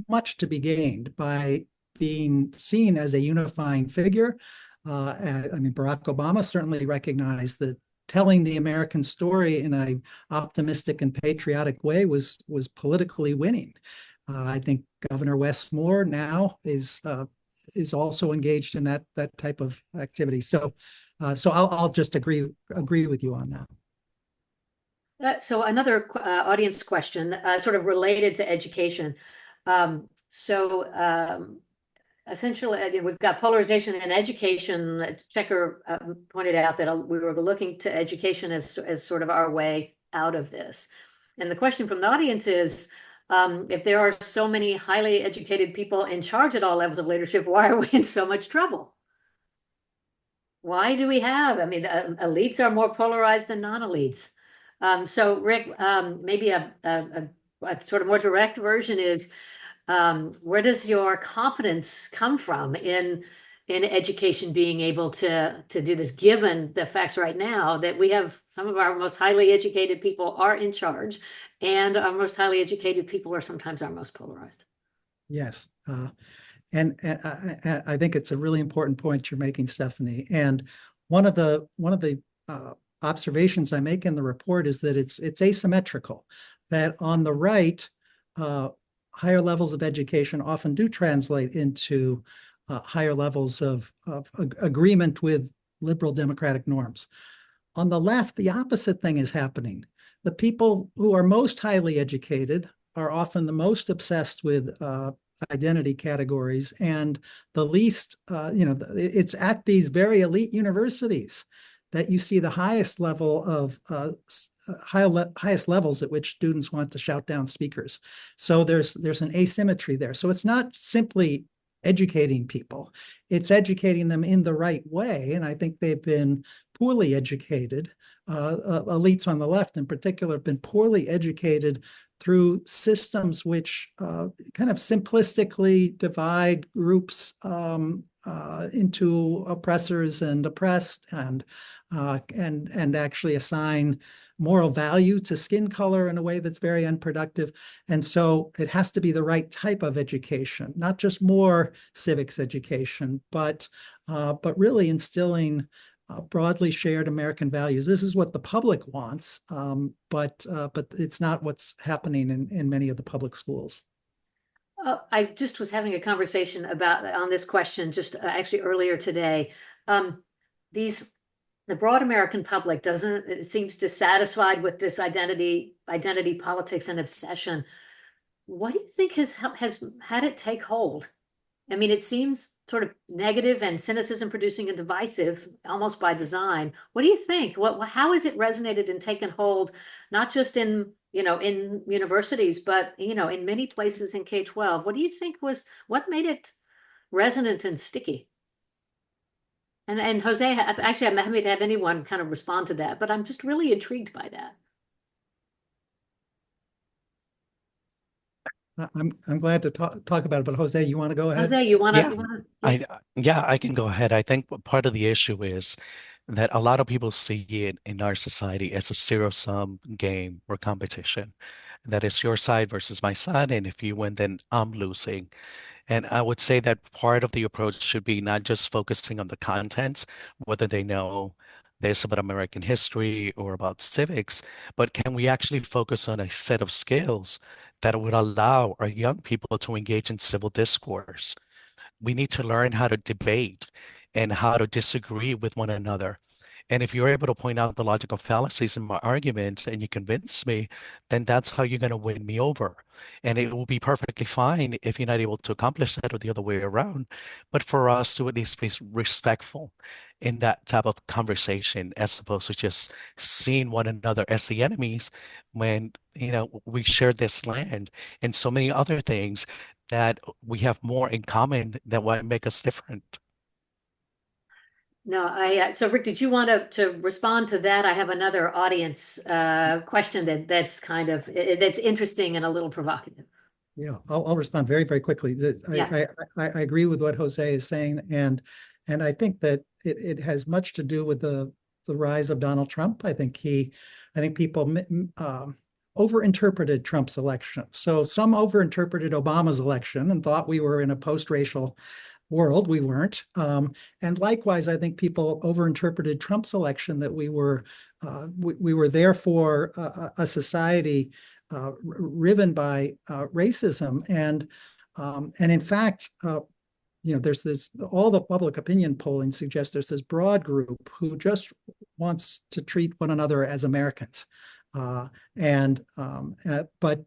much to be gained by being seen as a unifying figure. I mean, Barack Obama certainly recognized that telling the American story in an optimistic and patriotic way was politically winning. I think Governor Wes Moore now is also engaged in that type of activity. So I'll just agree with you on that. So another audience question, sort of related to education. Essentially, we've got polarization in education. Checker pointed out that we were looking to education as sort of our way out of this. And the question from the audience is, if there are so many highly educated people in charge at all levels of leadership, why are we in so much trouble? Why do we have? I mean, elites are more polarized than non-elites. So Rick, maybe a sort of more direct version is, where does your confidence come from in education being able to do this, given the facts right now that we have some of our most highly educated people are in charge, and our most highly educated people are sometimes our most polarized? Yes. And I think it's a really important point you're making, Stephanie. And one of the observations I make in the report is that it's asymmetrical. That on the right, higher levels of education often do translate into higher levels of agreement with liberal democratic norms. On the left, the opposite thing is happening. The people who are most highly educated are often the most obsessed with identity categories, and the least, it's at these very elite universities that you see the highest level of highest levels at which students want to shout down speakers. So there's an asymmetry there. So it's not simply educating people, it's educating them in the right way. And I think they've been poorly educated. Elites on the left in particular have been poorly educated through systems which kind of simplistically divide groups into oppressors and oppressed, and actually assign moral value to skin color in a way that's very unproductive. And so it has to be the right type of education, not just more civics education, but really instilling broadly shared American values. This is what the public wants, but it's not what's happening in many of the public schools. I just was having a conversation on this question just actually earlier today. The broad American public it seems dissatisfied with this identity politics and obsession, what do you think has had it take hold? I mean, it seems sort of negative and cynicism producing and divisive almost by design. What do you think? How has it resonated and taken hold, not just in, in universities, but, in many places in K-12? What do you think what made it resonant and sticky? And Jose, actually, I'm happy to have anyone kind of respond to that, but I'm just really intrigued by that. I'm glad to talk about it, but Jose, you want to go ahead? Jose, you Yeah, wanna, I can go ahead. I think part of the issue is that a lot of people see it in our society as a zero-sum game or competition. That is your side versus my side, and if you win, then I'm losing. And I would say that part of the approach should be not just focusing on the content, whether they know this about American history or about civics, but can we actually focus on a set of skills that would allow our young people to engage in civil discourse? We need to learn how to debate and how to disagree with one another. And if you're able to point out the logical fallacies in my argument and you convince me, then that's how you're going to win me over. And it will be perfectly fine if you're not able to accomplish that or the other way around. But for us to at least be respectful in that type of conversation, as opposed to just seeing one another as the enemies when, we share this land and so many other things that we have more in common than what make us different. No, so Rick, did you want to respond to that? I have another audience question that's kind of that's interesting and a little provocative. Yeah, I'll respond very, very quickly. Yeah. I agree with what Jose is saying, and I think that it has much to do with the rise of Donald Trump. I think people overinterpreted Trump's election. So some overinterpreted Obama's election and thought we were in a post-racial world. We weren't. And likewise, I think people overinterpreted Trump's election, that we were therefore a society riven by racism. And in fact, there's all the public opinion polling suggests there's this broad group who just wants to treat one another as Americans. But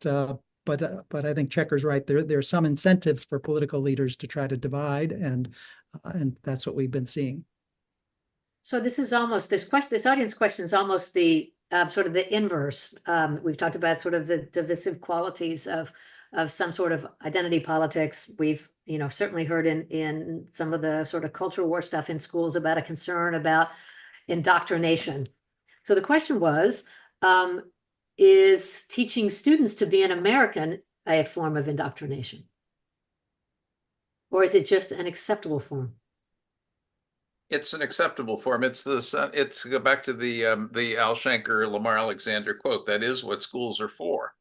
I think Checker's right. There are some incentives for political leaders to try to divide, and that's what we've been seeing. So this is almost this audience question is almost the sort of the inverse. We've talked about sort of the divisive qualities of some sort of identity politics. We've certainly heard in some of the sort of cultural war stuff in schools about a concern about indoctrination. So the question was, is teaching students to be an American a form of indoctrination? Or is it just an acceptable form? It's an acceptable form. It's to go back to the Al Shanker, Lamar Alexander quote. That is what schools are for,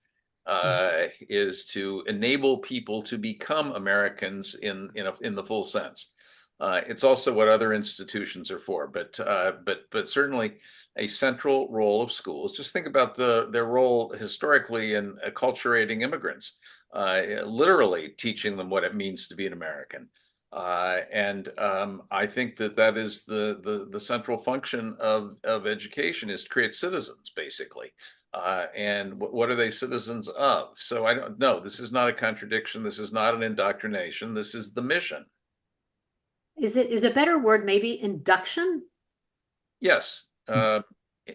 is to enable people to become Americans in the full sense. It's also what other institutions are for, but certainly a central role of schools. Just think about their role historically in acculturating immigrants, literally teaching them what it means to be an American. I think that is the central function of education, is to create citizens, basically. And what are they citizens of? So I don't know. This is not a contradiction. This is not an indoctrination. This is the mission. Is a better word maybe induction? Yes.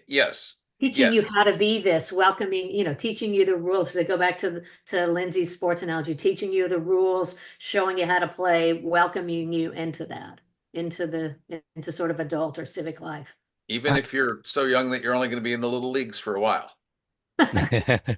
Yes. Teaching you how to be this, welcoming, teaching you the rules. To go back to Lindsay's sports analogy, teaching you the rules, showing you how to play, welcoming you into that, into sort of adult or civic life. Even if you're so young that you're only going to be in the little leagues for a while. I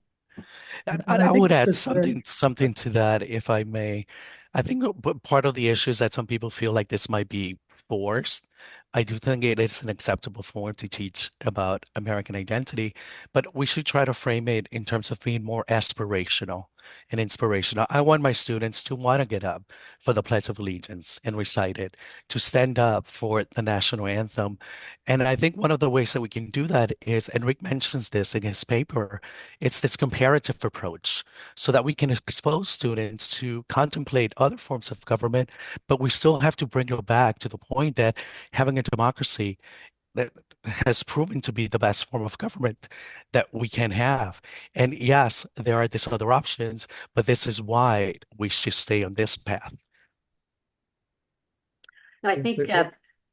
would add something to that, if I may. I think part of the issue is that some people feel like this might be forced. I do think it is an acceptable form to teach about American identity, but we should try to frame it in terms of being more aspirational and inspirational. I want my students to want to get up for the Pledge of Allegiance and recite it, to stand up for the national anthem. And I think one of the ways that we can do that is, and Rick mentions this in his paper, it's this comparative approach, so that we can expose students to contemplate other forms of government, but we still have to bring it back to the point that having a democracy, that has proven to be the best form of government that we can have. And yes, there are these other options, but this is why we should stay on this path. No, I think,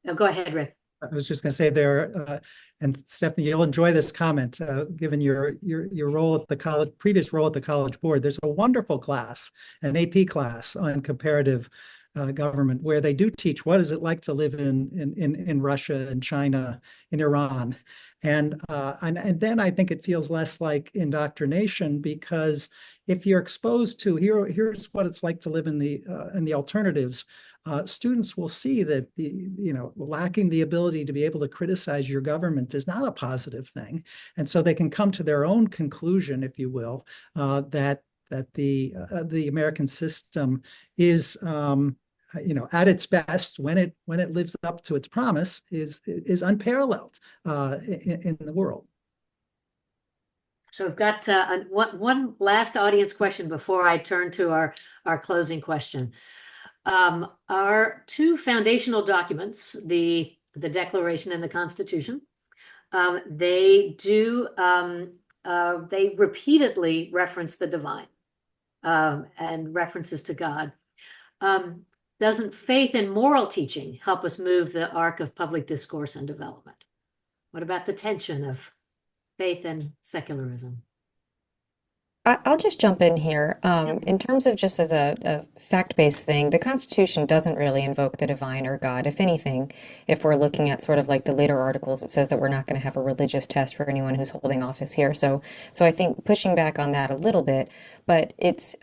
no, go ahead, Rick. I was just going to say and Stephanie, you'll enjoy this comment, given your role at the college, previous role at the College Board. There's a wonderful class, an AP class on comparative government, where they do teach what is it like to live in Russia and China, in Iran, and then I think it feels less like indoctrination, because if you're exposed to here's what it's like to live in the alternatives. Students will see that lacking the ability to be able to criticize your government is not a positive thing, and so they can come to their own conclusion, if you will, that the American system is at its best, when it lives up to its promise, is unparalleled in the world. So we've got one last audience question before I turn to our closing question. Our two foundational documents, the Declaration and the Constitution, they repeatedly reference the divine and references to God. Doesn't faith and moral teaching help us move the arc of public discourse and development? What about the tension of faith and secularism? I'll just jump in here. In terms of just as a fact-based thing, the Constitution doesn't really invoke the divine or God. If anything, if we're looking at sort of like the later articles, it says that we're not going to have a religious test for anyone who's holding office here. So I think pushing back on that a little bit, but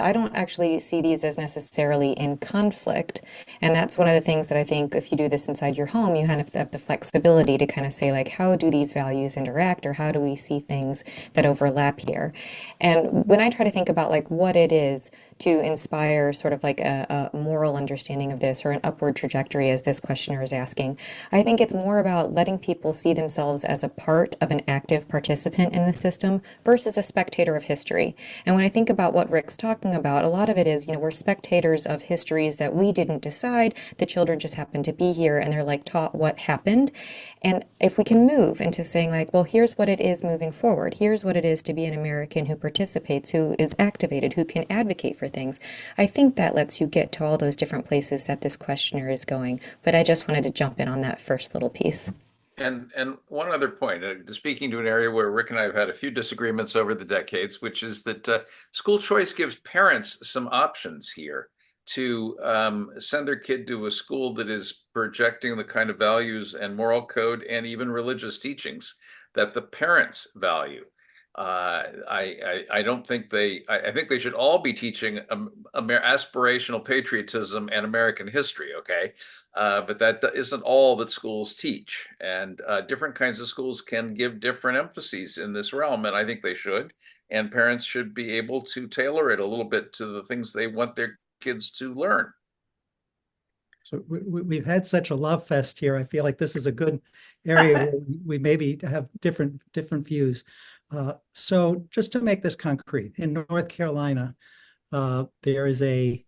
I don't actually see these as necessarily in conflict. And that's one of the things that I think if you do this inside your home, you kind of have the flexibility to kind of say, like, how do these values interact, or how do we see things that overlap here? And when I try to think about like what it is to inspire sort of like a moral understanding of this, or an upward trajectory, as this questioner is asking, I think it's more about letting people see themselves as a part of an active participant in the system versus a spectator of history. And when I think about what Rick's talking about, a lot of it is, we're spectators of histories that we didn't decide. The children just happen to be here and they're like taught what happened. And if we can move into saying like, well, here's what it is moving forward. Here's what it is to be an American who participates, who is activated, who can advocate for things. I think that lets you get to all those different places that this questioner is going. But I just wanted to jump in on that first little piece. And one other point, speaking to an area where Rick and I have had a few disagreements over the decades, which is that school choice gives parents some options here to send their kid to a school that is projecting the kind of values and moral code and even religious teachings that the parents value. I don't think I think they should all be teaching aspirational patriotism and American history, okay? But that isn't all that schools teach. And different kinds of schools can give different emphases in this realm, and I think they should. And parents should be able to tailor it a little bit to the things they want their kids to learn. So we've had such a love fest here. I feel like this is a good area where we maybe have different views. So just to make this concrete, in North Carolina, there is a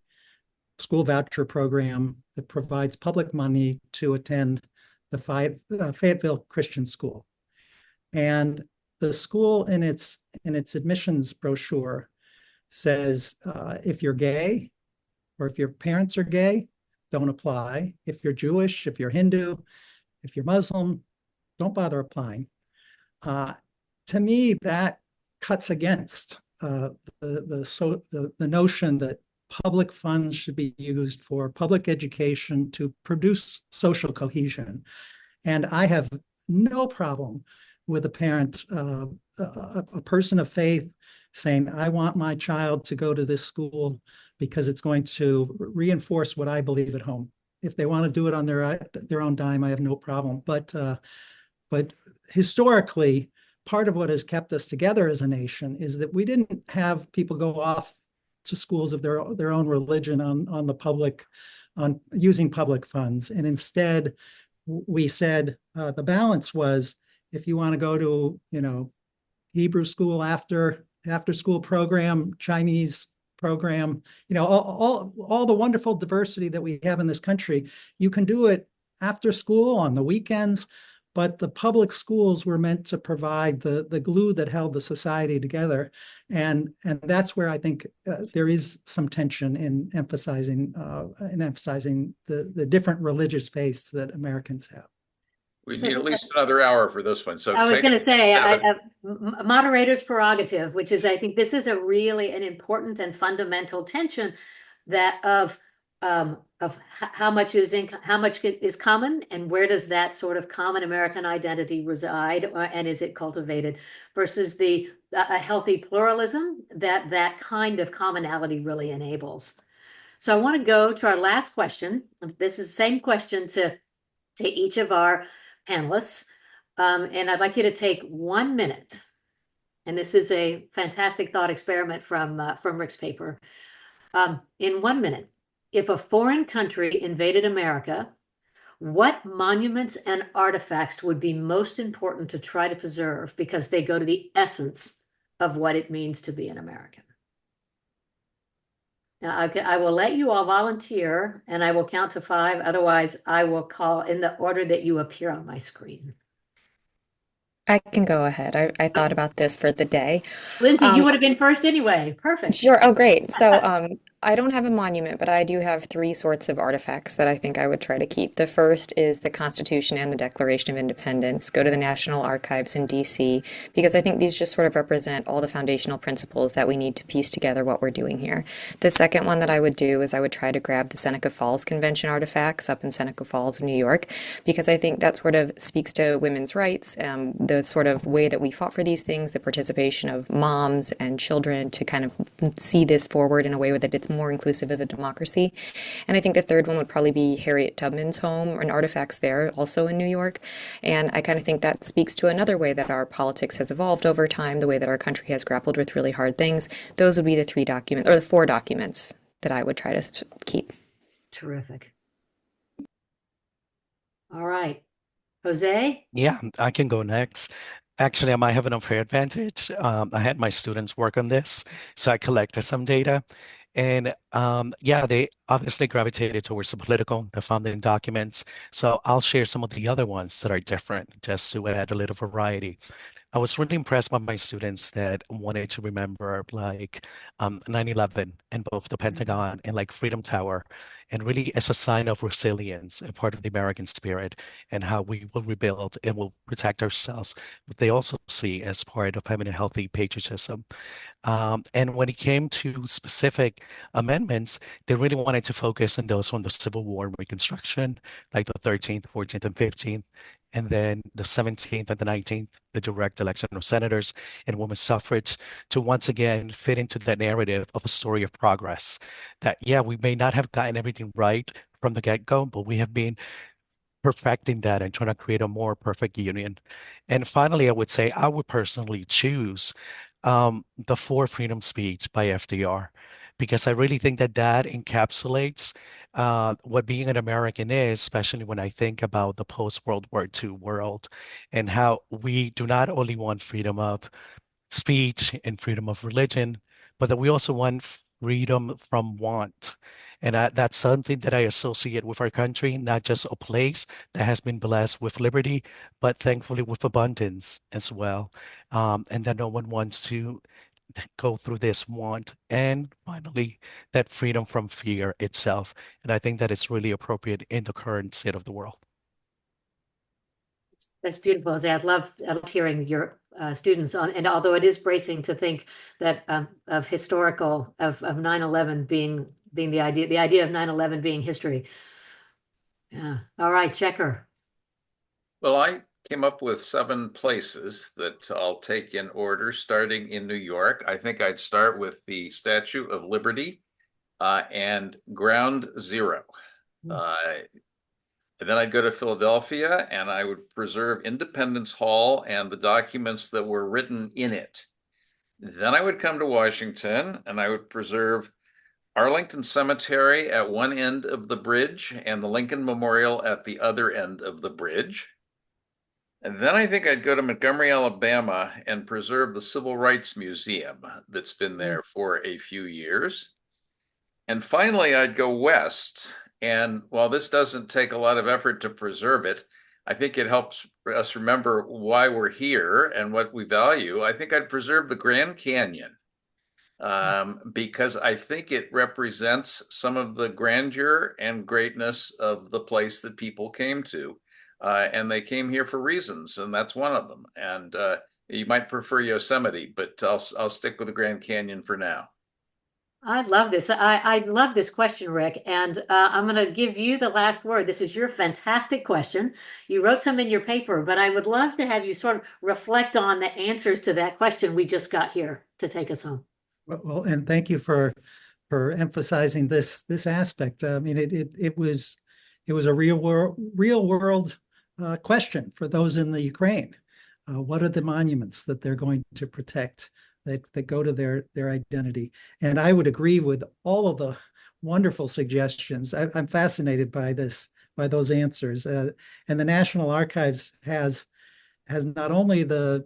school voucher program that provides public money to attend the Fayetteville Christian School. And the school in its admissions brochure says, if you're gay or if your parents are gay, don't apply. If you're Jewish, if you're Hindu, if you're Muslim, don't bother applying. To me, that cuts against the notion that public funds should be used for public education to produce social cohesion. And I have no problem with a parent, a person of faith, saying, I want my child to go to this school because it's going to reinforce what I believe at home. If they want to do it on their own dime, I have no problem. But historically, part of what has kept us together as a nation is that we didn't have people go off to schools of their own religion on using public funds. And instead, we said the balance was, if you want to go to, Hebrew school after school program, Chinese program, all the wonderful diversity that we have in this country, you can do it after school on the weekends. but the public schools were meant to provide the glue that held the society together. And that's where I think there is some tension in emphasizing the different religious faiths that Americans have. We need at least another hour for this one. So I was take going to it, say, Stephen. moderator's prerogative, which is, I think this is a really an important and fundamental tension that of how much is how much is common, and where does that sort of common American identity reside, and is it cultivated, versus the a healthy pluralism that that kind of commonality really enables. So I want to go to our last question. This is the same question to each of our panelists. And I'd like you to take 1 minute. And this is a fantastic thought experiment from Rick's paper. In 1 minute, if a foreign country invaded America, what monuments and artifacts would be most important to try to preserve because they go to the essence of what it means to be an American? Now, I will let you all volunteer, and I will count to 5. Otherwise, I will call in the order that you appear on my screen. I can go ahead. I thought about this for the day. Lindsay, you Um, would have been first anyway. Perfect. Sure. Oh, great. So, I don't have a monument, but I do have 3 sorts of artifacts that I think I would try to keep. The first is the Constitution and the Declaration of Independence. Go to the National Archives in DC, because I think these just sort of represent all the foundational principles that we need to piece together what we're doing here. The second one that I would do is I would try to grab the Seneca Falls Convention artifacts up in Seneca Falls, New York, because I think that sort of speaks to women's rights, the sort of way that we fought for these things, the participation of moms and children to kind of see this forward in a way that it's more inclusive of a democracy. And I think the third one would probably be Harriet Tubman's home and artifacts there, also in New York. And I kind of think that speaks to another way that our politics has evolved over time, the way that our country has grappled with really hard things. Those would be the 3 documents, or the 4 documents that I would try to keep. Terrific. All right. Jose? Yeah, I can go next. Actually, I might have an unfair advantage. I had my students work on this, so I collected some data. And yeah, they obviously gravitated towards the political, the founding documents. So I'll share some of the other ones that are different, just to add a little variety. I was really impressed by my students that wanted to remember like 9/11 and both the Pentagon and like Freedom Tower, and really as a sign of resilience and part of the American spirit and how we will rebuild and will protect ourselves. But they also see as part of having a healthy patriotism. And when it came to specific amendments, they really wanted to focus on those from the Civil War and Reconstruction, like the 13th, 14th, and 15th. And then the 17th and the 19th, the direct election of senators and women's suffrage, to once again fit into the narrative of a story of progress. That, yeah, we may not have gotten everything right from the get-go, but we have been perfecting that and trying to create a more perfect union. And finally, I would say I would personally choose the For Freedom speech by FDR, because I really think that that encapsulates what being an American is, especially when I think about the post-World War II world and how we do not only want freedom of speech and freedom of religion, but that we also want freedom from want. And that's something that I associate with our country, not just a place that has been blessed with liberty, but thankfully with abundance as well. And that no one wants to go through this want. And finally, that freedom from fear itself. And I think that is really appropriate in the current state of the world. That's beautiful, Jose. I loved hearing your students on, and although it is bracing to think that of historical of 9/11 being the idea of 9/11 being history. Yeah. All right, Checker. Well, I came up with 7 places that I'll take in order, starting in New York. I think I'd start with the Statue of Liberty and Ground Zero. And then I'd go to Philadelphia and I would preserve Independence Hall and the documents that were written in it. Then I would come to Washington and I would preserve Arlington Cemetery at one end of the bridge and the Lincoln Memorial at the other end of the bridge. And then I think I'd go to Montgomery, Alabama and preserve the Civil Rights Museum that's been there for a few years. And finally, I'd go west. And while this doesn't take a lot of effort to preserve it, I think it helps us remember why we're here and what we value. I think I'd preserve the Grand Canyon because I think it represents some of the grandeur and greatness of the place that people came to. And they came here for reasons, and that's one of them. And you might prefer Yosemite, but I'll stick with the Grand Canyon for now. I love this. I love this question, Rick, and I'm going to give you the last word. This is your fantastic question. You wrote some in your paper, but I would love to have you sort of reflect on the answers to that question we just got here to take us home. Well, and thank you for emphasizing this aspect. I mean, it was a real world question for those in the Ukraine. What are the monuments that they're going to protect that go to their identity? And I would agree with all of the wonderful suggestions. I'm fascinated by those answers. And the National Archives has not only the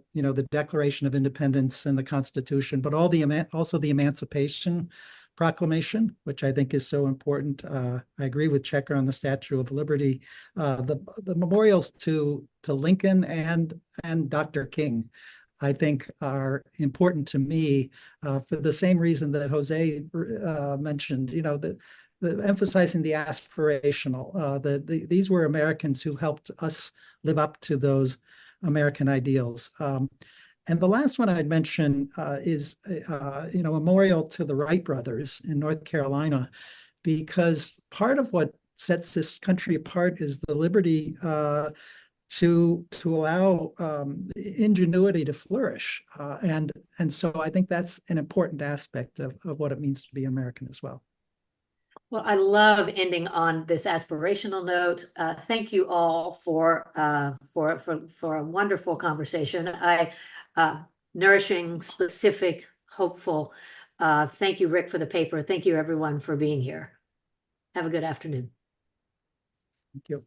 Declaration of Independence and the Constitution, but also the Emancipation Proclamation, which I think is so important. I agree with Checker on the Statue of Liberty. The memorials to Lincoln and Dr. King, I think, are important to me for the same reason that Jose mentioned. Emphasizing the aspirational. These were Americans who helped us live up to those American ideals. And the last one I'd mention is, a memorial to the Wright brothers in North Carolina, because part of what sets this country apart is the liberty to allow ingenuity to flourish. And so I think that's an important aspect of what it means to be American as well. Well, I love ending on this aspirational note. Thank you all for a wonderful conversation. Nourishing, specific, hopeful. Thank you, Rick, for the paper. Thank you, everyone, for being here. Have a good afternoon. Thank you.